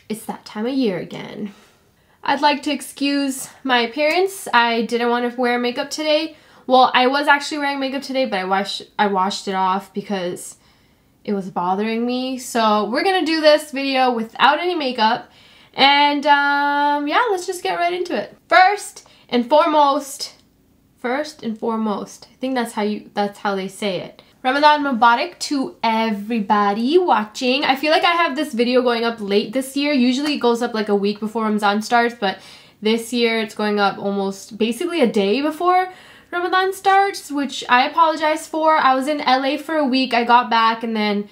It's that time of year again. I'd like to excuse my appearance. I didn't want to wear makeup today. Well, I was actually wearing makeup today, but I washed it off because it was bothering me. So we're gonna do this video without any makeup. And yeah, let's just get right into it. First and foremost, I think that's how they say it. Ramadan Mubarak to everybody watching. I feel like I have this video going up late this year. Usually it goes up like a week before Ramadan starts, but this year it's going up almost basically a day before Ramadan starts, which I apologize for. I was in LA for a week. I got back and then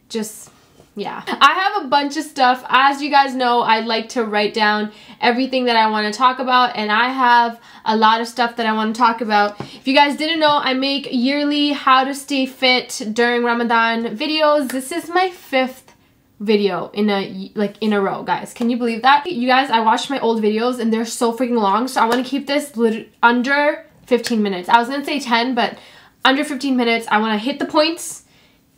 just, yeah. I have a bunch of stuff. As you guys know, I like to write down everything that I want to talk about, and I have a lot of stuff that I want to talk about. If you guys didn't know, I make yearly how to stay fit during Ramadan videos. This is my 5th video in a row, guys. Can you believe that? You guys, I watched my old videos and they're so freaking long, so I want to keep this under 15 minutes. I was gonna say 10, but under 15 minutes. I want to hit the points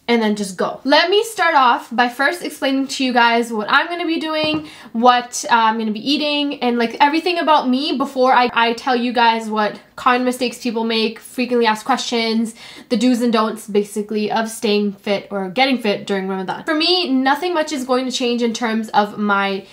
and then just go. Let me start off by first explaining to you guys what I'm going to be doing, what I'm going to be eating, and like everything about me before I tell you guys what common mistakes people make, frequently asked questions, the do's and don'ts basically of staying fit or getting fit during Ramadan. For me, nothing much is going to change in terms of my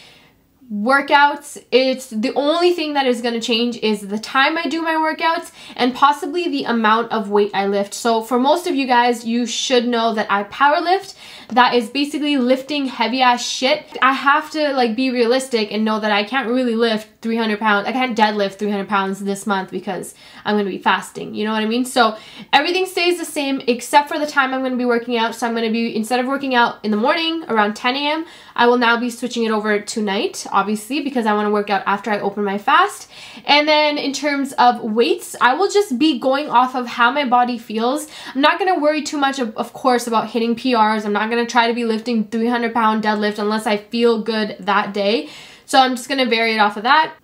workouts. It's the only thing that is going to change is the time I do my workouts and possibly the amount of weight I lift. So for most of you guys, you should know that I power lift. That is basically lifting heavy ass shit. I have to like be realistic and know that I can't really lift 300 pounds. I can't deadlift 300 pounds this month because I'm going to be fasting. You know what I mean? So everything stays the same except for the time I'm going to be working out. So I'm going to be, instead of working out in the morning around 10 a.m., I will now be switching it over to night, obviously, because I want to work out after I open my fast. And then in terms of weights, I will just be going off of how my body feels. I'm not going to worry too much, of course, about hitting PRs. I'm not going to try to be lifting 300-pound deadlift unless I feel good that day. So I'm just going to vary it off of that.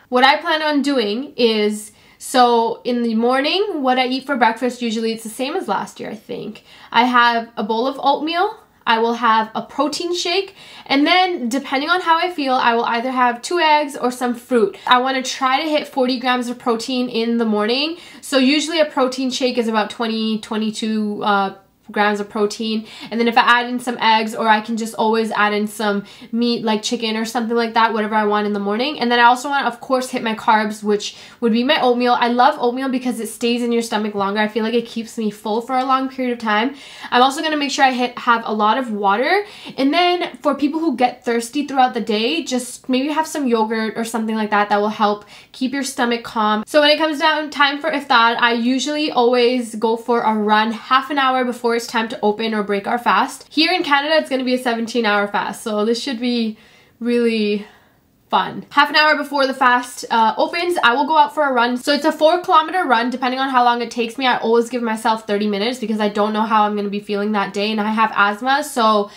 What I plan on doing is, so in the morning, what I eat for breakfast, usually it's the same as last year, I think. I have a bowl of oatmeal. I will have a protein shake, and then depending on how I feel, I will either have 2 eggs or some fruit. I want to try to hit 40 grams of protein in the morning. So usually a protein shake is about 22 grams of protein, and then if I add in some eggs, or I can just always add in some meat like chicken or something like that, whatever I want in the morning. And then I also want to, of course, hit my carbs, which would be my oatmeal. I love oatmeal because it stays in your stomach longer. I feel like it keeps me full for a long period of time. I'm also going to make sure I have a lot of water. And then for people who get thirsty throughout the day, just maybe have some yogurt or something like that. That will help keep your stomach calm. So when it comes down time for iftar, I usually always go for a run half an hour before it's time to open or break our fast. Here in Canada, it's going to be a 17-hour fast, so this should be really fun. Half an hour before the fast opens, I will go out for a run. So it's a 4-kilometer run. Depending on how long it takes me, I always give myself 30 minutes because I don't know how I'm going to be feeling that day, and I have asthma, so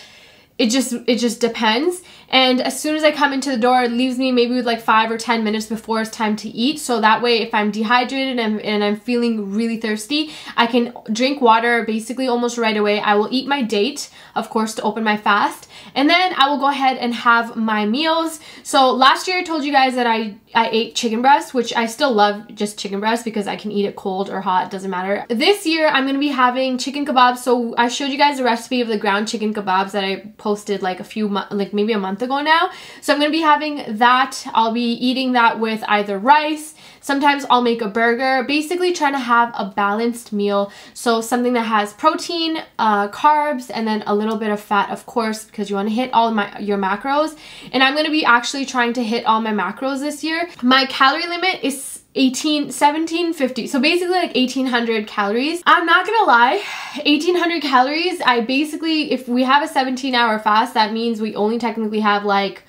it just depends. And as soon as I come into the door, it leaves me maybe with like 5 or 10 minutes before it's time to eat. So that way, if I'm dehydrated and I'm feeling really thirsty, I can drink water basically almost right away. I will eat my date, of course, to open my fast. And then I will go ahead and have my meals. So last year I told you guys that I ate chicken breast, which I still love just chicken breast because I can eat it cold or hot, doesn't matter. This year I'm going to be having chicken kebabs. So I showed you guys the recipe of the ground chicken kebabs that I posted like maybe a month ago now. So I'm going to be having that. I'll be eating that with either rice. Sometimes I'll make a burger, basically trying to have a balanced meal. So something that has protein, carbs, and then a little bit of fat, of course, because you want to hit all your macros. And I'm going to be actually trying to hit all my macros this year. My calorie limit is 1750, so basically like 1800 calories. I'm not gonna lie, 1800 calories, I basically, if we have a 17-hour fast, that means we only technically have like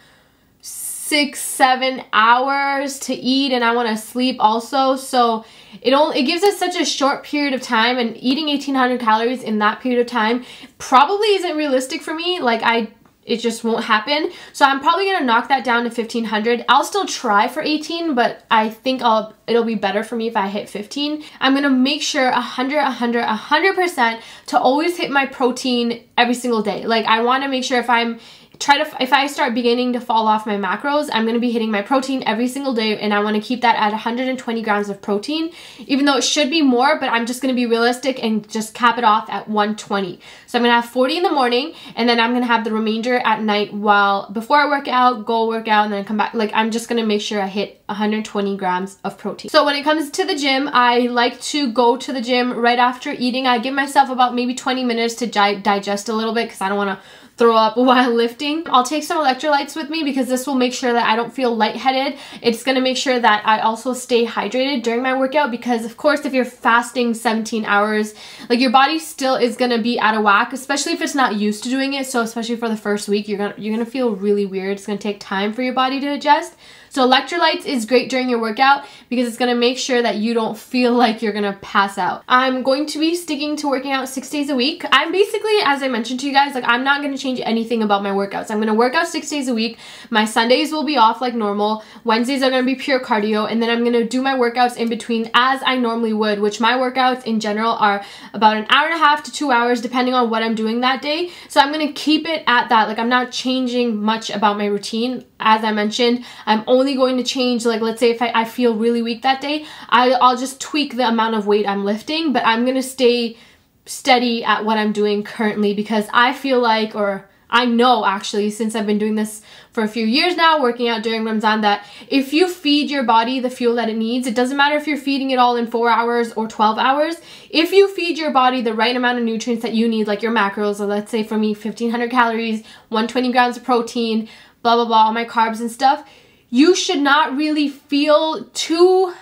6-7 hours to eat, and I want to sleep also. So it gives us such a short period of time, and eating 1800 calories in that period of time probably isn't realistic for me. Like it just won't happen. So I'm probably gonna knock that down to 1500. I'll still try for 18, but I think it'll be better for me if I hit 15. I'm gonna make sure 100% to always hit my protein every single day. Like I wanna make sure if I'm if I start beginning to fall off my macros, I'm going to be hitting my protein every single day, and I want to keep that at 120 grams of protein, even though it should be more, but I'm just going to be realistic and just cap it off at 120. So I'm going to have 40 in the morning, and then I'm going to have the remainder at night before I work out, go work out, and then come back. Like, I'm just going to make sure I hit 120 grams of protein. So when it comes to the gym, I like to go to the gym right after eating. I give myself about maybe 20 minutes to digest a little bit because I don't want to throw up while lifting. I'll take some electrolytes with me because this will make sure that I don't feel lightheaded. It's going to make sure that I also stay hydrated during my workout, because of course if you're fasting 17 hours, like, your body still is going to be out of whack, especially if it's not used to doing it. So especially for the first week, you're gonna feel really weird. It's going to take time for your body to adjust. So electrolytes is great during your workout because it's going to make sure that you don't feel like you're going to pass out. I'm going to be sticking to working out 6 days a week. I'm basically, as I mentioned to you guys, like, I'm not going to change anything about my workouts. I'm going to work out 6 days a week. My Sundays will be off like normal. Wednesdays are going to be pure cardio, and then I'm going to do my workouts in between as I normally would, which my workouts in general are about an hour and a half to 2 hours depending on what I'm doing that day. So I'm going to keep it at that. Like, I'm not changing much about my routine. As I mentioned, I'm only going to change, like, let's say if I feel really weak that day, I'll just tweak the amount of weight I'm lifting, but I'm going to stay steady at what I'm doing currently, because I feel like, or I know actually, since I've been doing this for a few years now, working out during Ramadan, that if you feed your body the fuel that it needs, it doesn't matter if you're feeding it all in 4 hours or 12 hours. If you feed your body the right amount of nutrients that you need, like your macros, or let's say for me 1500 calories, 120 grams of protein, blah blah blah, all my carbs and stuff, you should not really feel too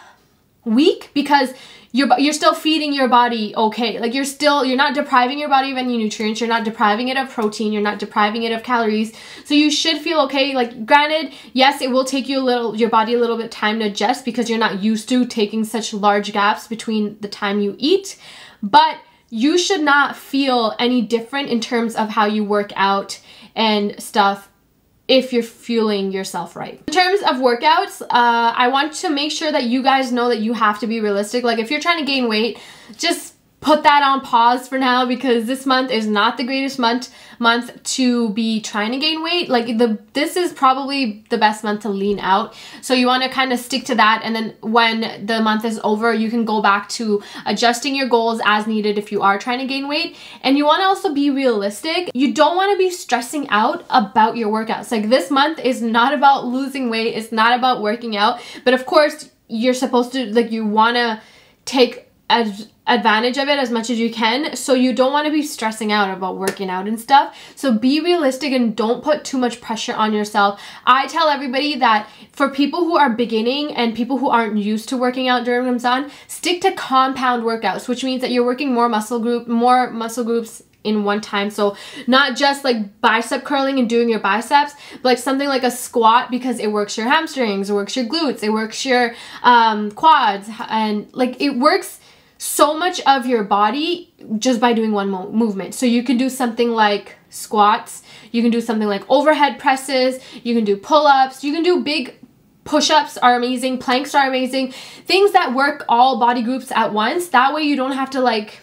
weak, because you're still feeding your body okay. Like, you're not depriving your body of any nutrients, you're not depriving it of protein, you're not depriving it of calories. So you should feel okay. Like, granted, yes, it will take your body a little bit of time to adjust because you're not used to taking such large gaps between the time you eat, but you should not feel any different in terms of how you work out and stuff if you're fueling yourself right. In terms of workouts, I want to make sure that you guys know that you have to be realistic. Like, if you're trying to gain weight, just put that on pause for now, because this month is not the greatest month to be trying to gain weight. Like, this is probably the best month to lean out. So you want to kind of stick to that, and then when the month is over, you can go back to adjusting your goals as needed if you are trying to gain weight. And you want to also be realistic. You don't want to be stressing out about your workouts. Like, this month is not about losing weight, it's not about working out, but of course you're supposed to, like, you want to take advantage of it as much as you can, so you don't want to be stressing out about working out and stuff. So be realistic and don't put too much pressure on yourself. I tell everybody that for people who are beginning and people who aren't used to working out during Ramadan, stick to compound workouts, which means that you're working more muscle groups in one time. So not just like bicep curling and doing your biceps, but like something like a squat, because it works your hamstrings, it works your glutes, it works your quads, and like, it works so much of your body just by doing one movement. So you can do something like squats, you can do something like overhead presses, you can do pull-ups, you can do big push-ups are amazing, planks are amazing, things that work all body groups at once. That way you don't have to like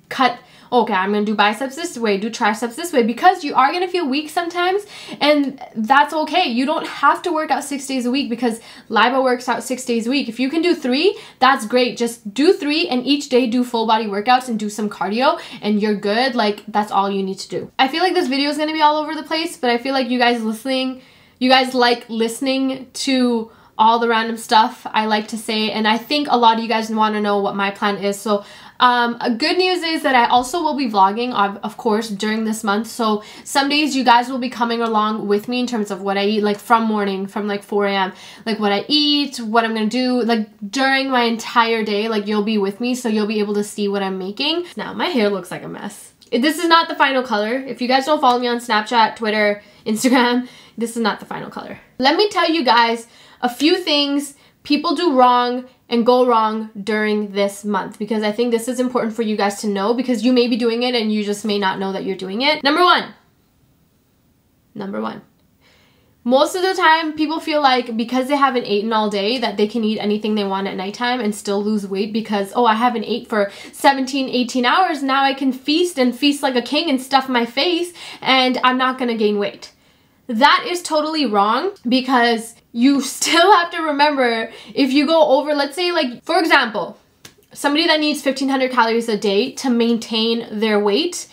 cut, okay, I'm gonna do biceps this way, do triceps this way, because you are gonna feel weak sometimes, and that's okay. You don't have to work out 6 days a week, because Liba works out 6 days a week. If you can do 3, that's great. Just do 3, and each day do full body workouts and do some cardio, and you're good. Like, that's all you need to do. I feel like this video is gonna be all over the place, but I feel like you guys like listening to all the random stuff I like to say, and I think a lot of you guys want to know what my plan is. So good news is that I also will be vlogging, of course, during this month. So some days you guys will be coming along with me in terms of what I eat, like from like 4 a.m. like what I eat, what I'm gonna do, like during my entire day. Like, you'll be with me, so you'll be able to see what I'm making. Now my hair looks like a mess. This is not the final color. If you guys don't follow me on Snapchat, Twitter, Instagram, this is not the final color. Let me tell you guys a few things people do wrong and go wrong during this month, because I think this is important for you guys to know, because you may be doing it and you just may not know that you're doing it. Number one. Most of the time, people feel like because they haven't eaten all day that they can eat anything they want at nighttime and still lose weight, because, oh, I haven't ate for 17, 18 hours. Now I can feast and feast like a king and stuff my face, and I'm not gonna gain weight. that is totally wrong, because you still have to remember, if you go over, let's say, like, for example, somebody that needs 1,500 calories a day to maintain their weight,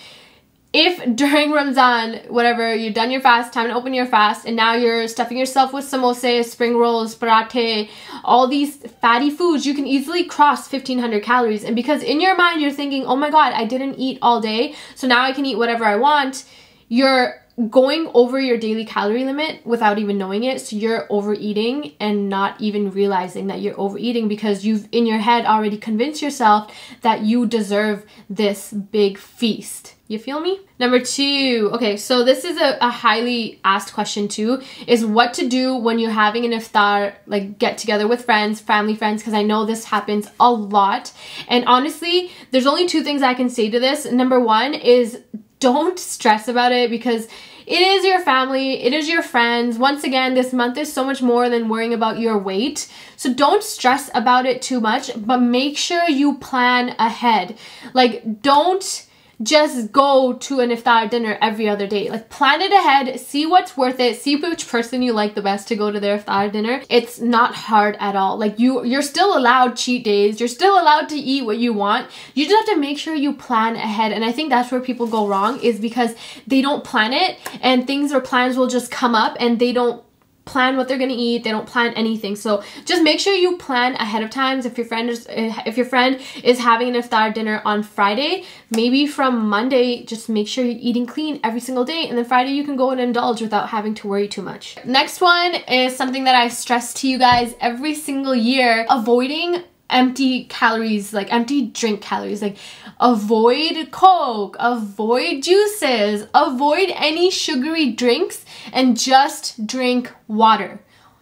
if during Ramadan, whatever, you've done your fast, time to open your fast, and now you're stuffing yourself with samosa, spring rolls, parathe, all these fatty foods, you can easily cross 1,500 calories. And because in your mind you're thinking, oh my god, I didn't eat all day, so now I can eat whatever I want, you're going over your daily calorie limit without even knowing it. So you're overeating and not even realizing that you're overeating, because you've in your head already convinced yourself that you deserve this big feast. You feel me? Number 2, okay, so this is a highly asked question too, is what to do when you're having an iftar, like get together with friends, family friends, because I know this happens a lot. And honestly, there's only 2 things I can say to this. Number 1 is, don't stress about it, because it is your family, it is your friends. Once again, this month is so much more than worrying about your weight. So don't stress about it too much, but make sure you plan ahead. Like, don't just go to an iftar dinner every other day. Like, plan it ahead, see what's worth it, see which person you like the best to go to their iftar dinner. It's not hard at all. Like, you're still allowed cheat days, you're still allowed to eat what you want. You just have to make sure you plan ahead. And I think that's where people go wrong, is because they don't plan it, and things or plans will just come up and they don't plan what they're gonna eat, they don't plan anything. So just make sure you plan ahead of time. If your friend is having an iftar dinner on Friday, maybe from Monday just make sure you're eating clean every single day, and then Friday you can go and indulge without having to worry too much. Next one is something that I stress to you guys every single year: avoiding empty calories, like empty drink calories. Like, avoid Coke, avoid juices, avoid any sugary drinks, and just drink water.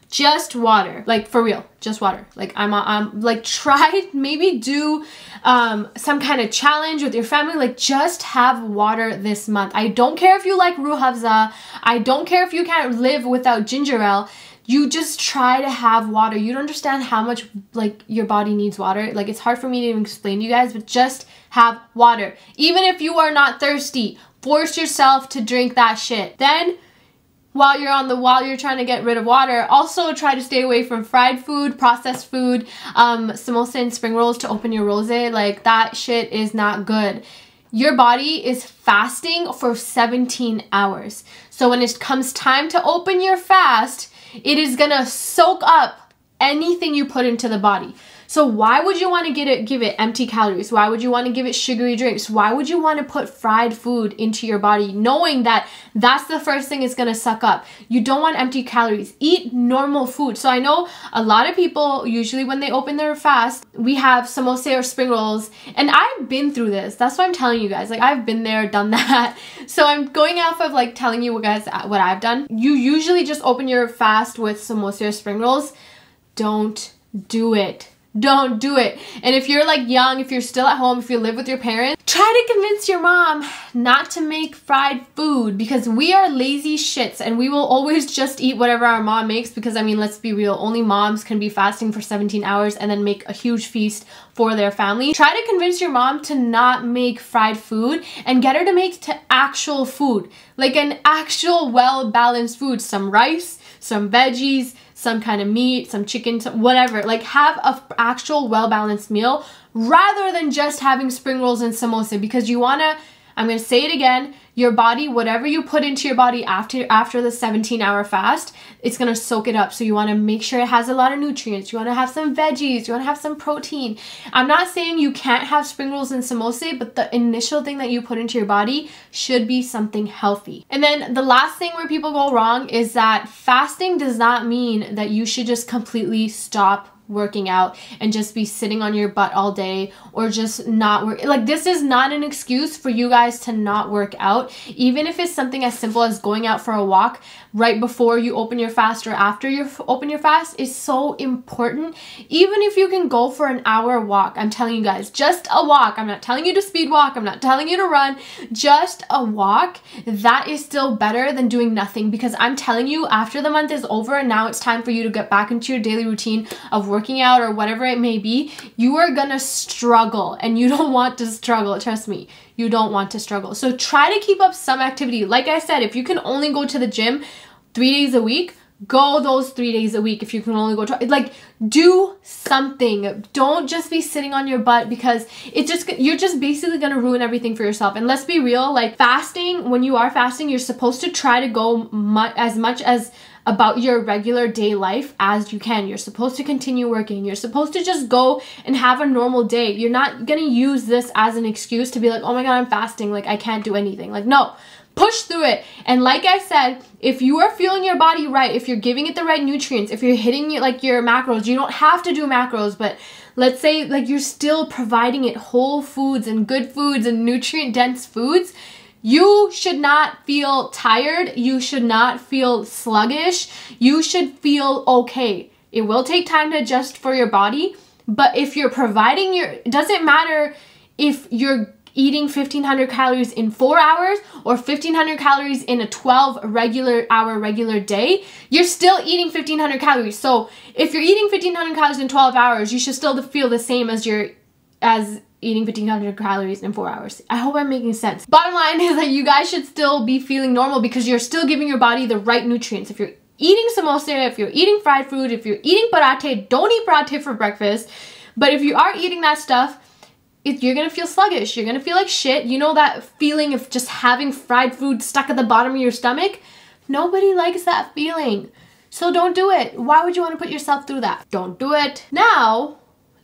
Just water, like for real, just water. Like, I'm like, try, maybe do some kind of challenge with your family. Like, just have water this month. I don't care if you like Ruh Afza, I don't care if you can't live without ginger ale. You just try to have water. You don't understand how much, like, your body needs water. Like, it's hard for me to even explain to you guys, but just have water. Even if you are not thirsty, force yourself to drink that shit. Then, while you're trying to get rid of water, also try to stay away from fried food, processed food, samosa and spring rolls to open your rosé. Like, that shit is not good. Your body is fasting for 17 hours. So when it comes time to open your fast, it is gonna soak up anything you put into the body. So why would you want to give it empty calories? Why would you want to give it sugary drinks? Why would you want to put fried food into your body, knowing that that's the first thing it's gonna suck up? You don't want empty calories. Eat normal food. So I know a lot of people, usually when they open their fast, we have samosa or spring rolls, and I've been through this. That's why I'm telling you guys. Like, I've been there, done that. So I'm going off of, like, telling you guys what I've done. You usually just open your fast with samosa or spring rolls. Don't do it. Don't do it. And if you're like young, if you're still at home, if you live with your parents, try to convince your mom not to make fried food, because we are lazy shits and we will always just eat whatever our mom makes. Because I mean, let's be real, only moms can be fasting for 17 hours and then make a huge feast for their family. Try to convince your mom to not make fried food and get her to make actual food, like an actual well-balanced food. Some rice, some veggies, some kind of meat, some chicken, whatever. Like, have an actual well-balanced meal rather than just having spring rolls and samosa, because you wanna, I'm gonna say it again, your body, whatever you put into your body after the 17-hour fast, it's gonna soak it up. So you wanna make sure it has a lot of nutrients. You wanna have some veggies, you wanna have some protein. I'm not saying you can't have spring rolls and samosa, but the initial thing that you put into your body should be something healthy. And then the last thing where people go wrong is that fasting does not mean that you should just completely stop working out and just be sitting on your butt all day, or just not work. Like, this is not an excuse for you guys to not work out. Even if it's something as simple as going out for a walk right before you open your fast or after you open your fast is so important. Even if you can go for an hour walk, I'm telling you guys, just a walk. I'm not telling you to speed walk, I'm not telling you to run, just a walk. That is still better than doing nothing, because I'm telling you, after the month is over and now it's time for you to get back into your daily routine of working out or whatever it may be, you are gonna struggle, and you don't want to struggle. Trust me, you don't want to struggle. So try to keep up some activity. Like I said, if you can only go to the gym 3 days a week, go those 3 days a week. If you can only go like, do something. Don't just be sitting on your butt, because you're just basically gonna ruin everything for yourself. And let's be real, like fasting, when you are fasting, you're supposed to try to go as much as about your regular day life as you can. You're supposed to continue working. You're supposed to just go and have a normal day. You're not gonna use this as an excuse to be like, oh my God, I'm fasting, like I can't do anything. Like, no. Push through it. And like I said, if you are feeling your body right, if you're giving it the right nutrients, if you're hitting it like your macros, you don't have to do macros, but let's say like you're still providing it whole foods and good foods and nutrient dense foods, you should not feel tired. You should not feel sluggish. You should feel okay. It will take time to adjust for your body, but if you're providing it doesn't matter if you're eating 1,500 calories in 4 hours or 1,500 calories in a 12 regular day, you're still eating 1,500 calories. So if you're eating 1,500 calories in 12 hours, you should still feel the same as eating 1,500 calories in 4 hours. I hope I'm making sense. Bottom line is that you guys should still be feeling normal, because you're still giving your body the right nutrients. If you're eating samosa, if you're eating fried food, if you're eating parathe, don't eat parathe for breakfast. But if you are eating that stuff, you're gonna feel sluggish. You're gonna feel like shit. You know that feeling of just having fried food stuck at the bottom of your stomach? Nobody likes that feeling. So don't do it. Why would you want to put yourself through that? Don't do it. Now,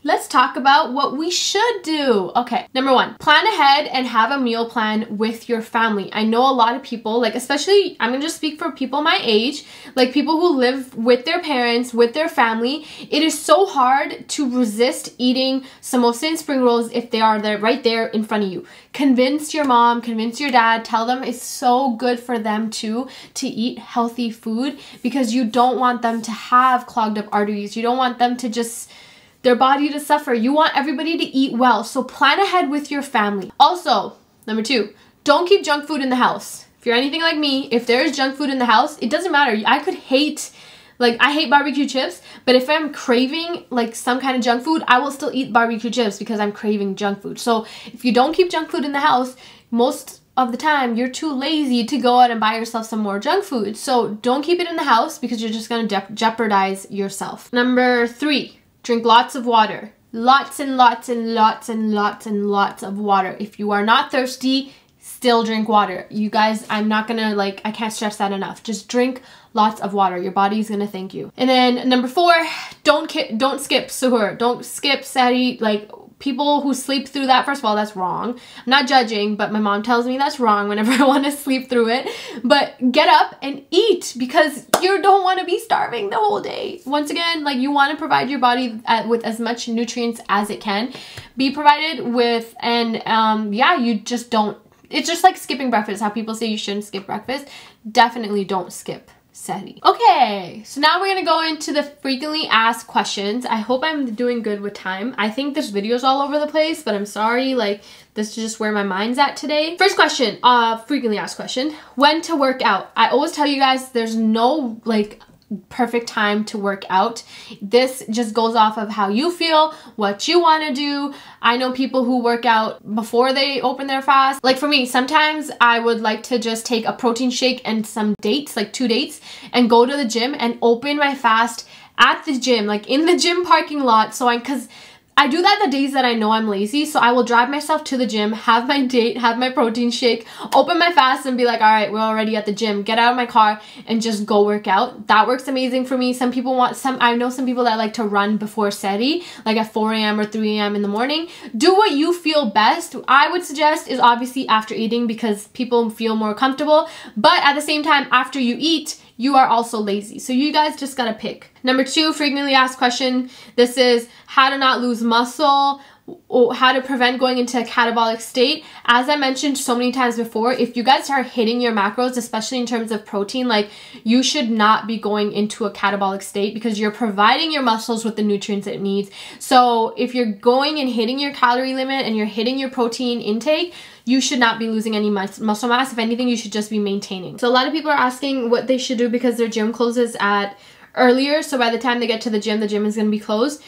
let's talk about what we should do. Okay, number 1, plan ahead and have a meal plan with your family. I know a lot of people, like especially, I'm gonna just speak for people my age, like people who live with their parents, with their family. It is so hard to resist eating samosa and spring rolls if they are there, right there in front of you. Convince your mom, convince your dad, tell them it's so good for them too to eat healthy food, because you don't want them to have clogged up arteries. You don't want them to just their body to suffer. You want everybody to eat well. So plan ahead with your family. Also, number 2, don't keep junk food in the house. If you're anything like me, if there's junk food in the house, it doesn't matter. I could hate, like I hate barbecue chips, but if I'm craving like some kind of junk food, I will still eat barbecue chips because I'm craving junk food. So if you don't keep junk food in the house, most of the time you're too lazy to go out and buy yourself some more junk food. So don't keep it in the house, because you're just gonna jeopardize yourself. Number 3, drink lots of water. Lots and lots and lots and lots and lots of water. If you are not thirsty, still drink water. You guys, I'm not gonna I can't stress that enough. Just drink lots of water. Your body's gonna thank you. And then number 4, don't skip suhoor. Don't skip sehri. Like people who sleep through that, first of all, that's wrong. I'm not judging, but my mom tells me that's wrong whenever I want to sleep through it. But get up and eat, because you don't want to be starving the whole day. Once again, like you want to provide your body with as much nutrients as it can be provided with. And yeah, you just don't. It's just like skipping breakfast. How people say you shouldn't skip breakfast. Definitely don't skip sehri. Okay, so now we're gonna go into the frequently asked questions. I hope I'm doing good with time. I think this video's all over the place, but I'm sorry, like this is just where my mind's at today. First question, frequently asked question, when to work out? I always tell you guys there's no like perfect time to work out. This just goes off of how you feel, what you want to do. I know people who work out before they open their fast. Like for me, sometimes I would like to just take a protein shake and some dates, like 2 dates, and go to the gym and open my fast at the gym, like in the gym parking lot. So because I do that the days that I know I'm lazy, so I will drive myself to the gym, have my date, have my protein shake, open my fast and be like, all right, we're already at the gym, get out of my car and just go work out. That works amazing for me. Some people I know some people that like to run before sehri, like at 4 a.m. or 3 a.m. in the morning. Do what you feel best. I would suggest is obviously after eating, because people feel more comfortable, but at the same time, after you eat, you are also lazy. So you guys just gotta pick. Number 2, frequently asked question. This is how to not lose muscle, or how to prevent going into a catabolic state. As I mentioned so many times before, if you guys are hitting your macros, especially in terms of protein, like you should not be going into a catabolic state, because you're providing your muscles with the nutrients it needs. So if you're going and hitting your calorie limit and you're hitting your protein intake, you should not be losing any muscle mass. If anything, you should just be maintaining. So a lot of people are asking what they should do because their gym closes at earlier, so by the time they get to the gym is going to be closed.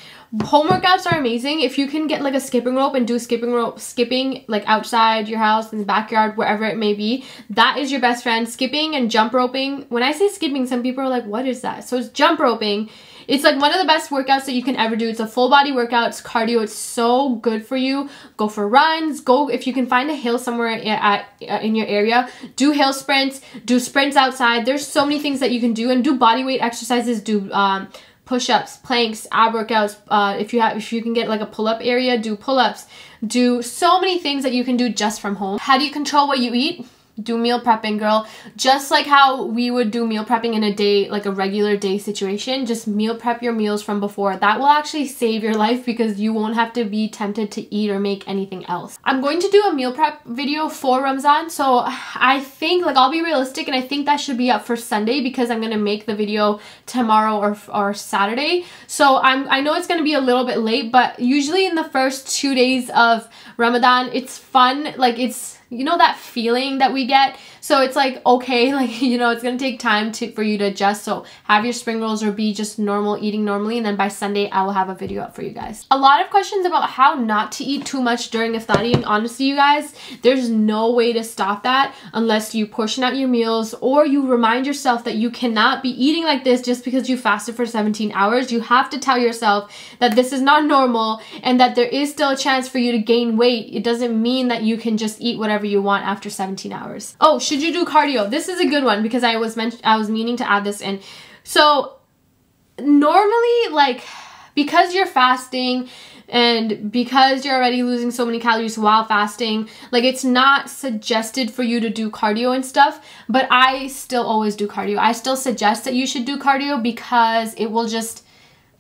Home workouts are amazing. If you can get like a skipping rope and do skipping like outside your house, in the backyard, wherever it may be, that is your best friend. Skipping and jump roping. When I say skipping, some people are like, what is that? So it's jump roping. It's like one of the best workouts that you can ever do. It's a full body workout. It's cardio. It's so good for you. Go for runs. Go, if you can find a hill somewhere in your area, do hill sprints, do sprints outside. There's so many things that you can do, and do body weight exercises, do push-ups, planks, ab workouts. If you can get like a pull-up area, do pull-ups. Do so many things that you can do just from home. How do you control what you eat? Do meal prepping, girl. Just like how we would do meal prepping in a day, like a regular day situation, just meal prep your meals from before. That will actually save your life because you won't have to be tempted to eat or make anything else. I'm going to do a meal prep video for Ramadan, so I think, like, I'll be realistic, and I think that should be up for Sunday because I'm going to make the video tomorrow or Saturday. So I know it's going to be a little bit late, but usually in the first 2 days of Ramadan, it's fun. Like, it's, you know, that feeling that we get. So it's like, okay, like, you know, it's gonna take time for you to adjust. So have your spring rolls or be just normal, eating normally, and then by Sunday I will have a video up for you guys. A lot of questions about how not to eat too much during Iftari, and honestly, you guys, there's no way to stop that unless you portion out your meals or you remind yourself that you cannot be eating like this just because you fasted for 17 hours. You have to tell yourself that this is not normal and that there is still a chance for you to gain weight. It doesn't mean that you can just eat whatever you want after 17 hours. Oh, should you do cardio? This is a good one because I was meaning to add this in. So normally, like, because you're fasting and because you're already losing so many calories while fasting, like, it's not suggested for you to do cardio and stuff, but I still always do cardio. I still suggest that you should do cardio because it will just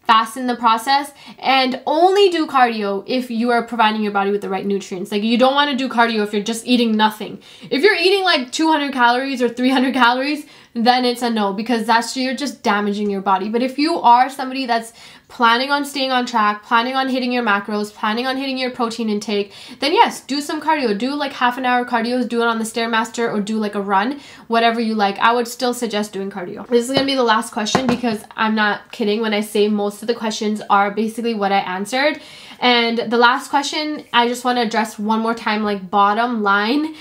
fasten the process, and only do cardio if you are providing your body with the right nutrients. Like, you don't want to do cardio if you're just eating nothing. If you're eating like 200 calories or 300 calories, then it's a no, because you're just damaging your body. But if you are somebody that's planning on staying on track, planning on hitting your macros, planning on hitting your protein intake, then yes, do some cardio. Do like half an hour cardio, do it on the Stairmaster, or do like a run, whatever you like. I would still suggest doing cardio. This is gonna be the last question because I'm not kidding when I say most of the questions are basically what I answered. And the last question, I just want to address one more time, like, bottom line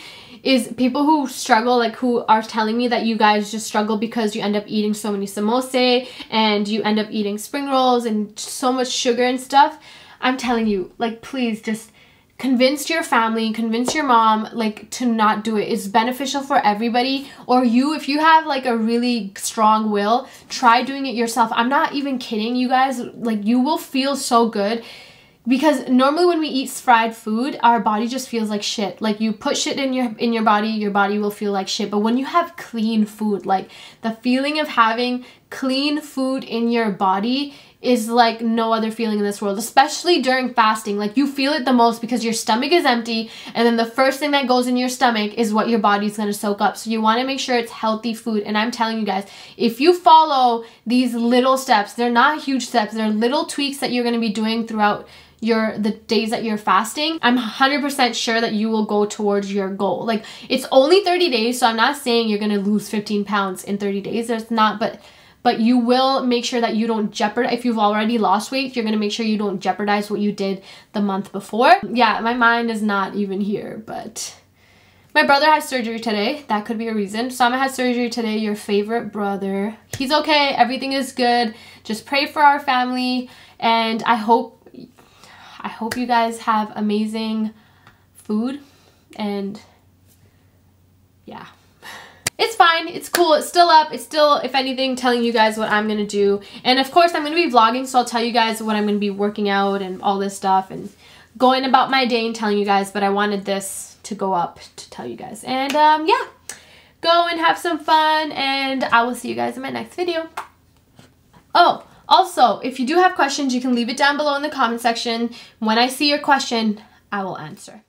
is people who struggle, like, who are telling me that you guys just struggle because you end up eating so many samosa and you end up eating spring rolls and so much sugar and stuff. I'm telling you, like, please just convince your family, convince your mom, like, to not do it. It's beneficial for everybody. Or you, if you have like a really strong will, try doing it yourself. I'm not even kidding, you guys. Like, you will feel so good. Because normally when we eat fried food, our body just feels like shit. Like, you put shit in your body will feel like shit. But when you have clean food, like, the feeling of having clean food in your body is like no other feeling in this world, especially during fasting. Like, you feel it the most because your stomach is empty, and then the first thing that goes in your stomach is what your body's going to soak up. So you want to make sure it's healthy food. And I'm telling you guys, if you follow these little steps, they're not huge steps, they're little tweaks that you're going to be doing throughout the days that you're fasting, I'm 100% sure that you will go towards your goal. Like, it's only 30 days, so I'm not saying you're gonna lose 15 pounds in 30 days. There's not, but you will make sure that you don't jeopardize. If you've already lost weight, you're gonna make sure you don't jeopardize what you did the month before. Yeah, my mind is not even here, but my brother has surgery today. That could be a reason. Sama has surgery today, your favorite brother. He's okay, everything is good. Just pray for our family, and I hope you guys have amazing food, and yeah. It's fine, it's cool, it's still up, it's still, if anything, telling you guys what I'm gonna do. And of course, I'm gonna be vlogging, so I'll tell you guys what I'm gonna be working out and all this stuff and going about my day and telling you guys, but I wanted this to go up to tell you guys. And yeah, go and have some fun, and I will see you guys in my next video. Oh, also, if you do have questions, you can leave it down below in the comment section. When I see your question, I will answer.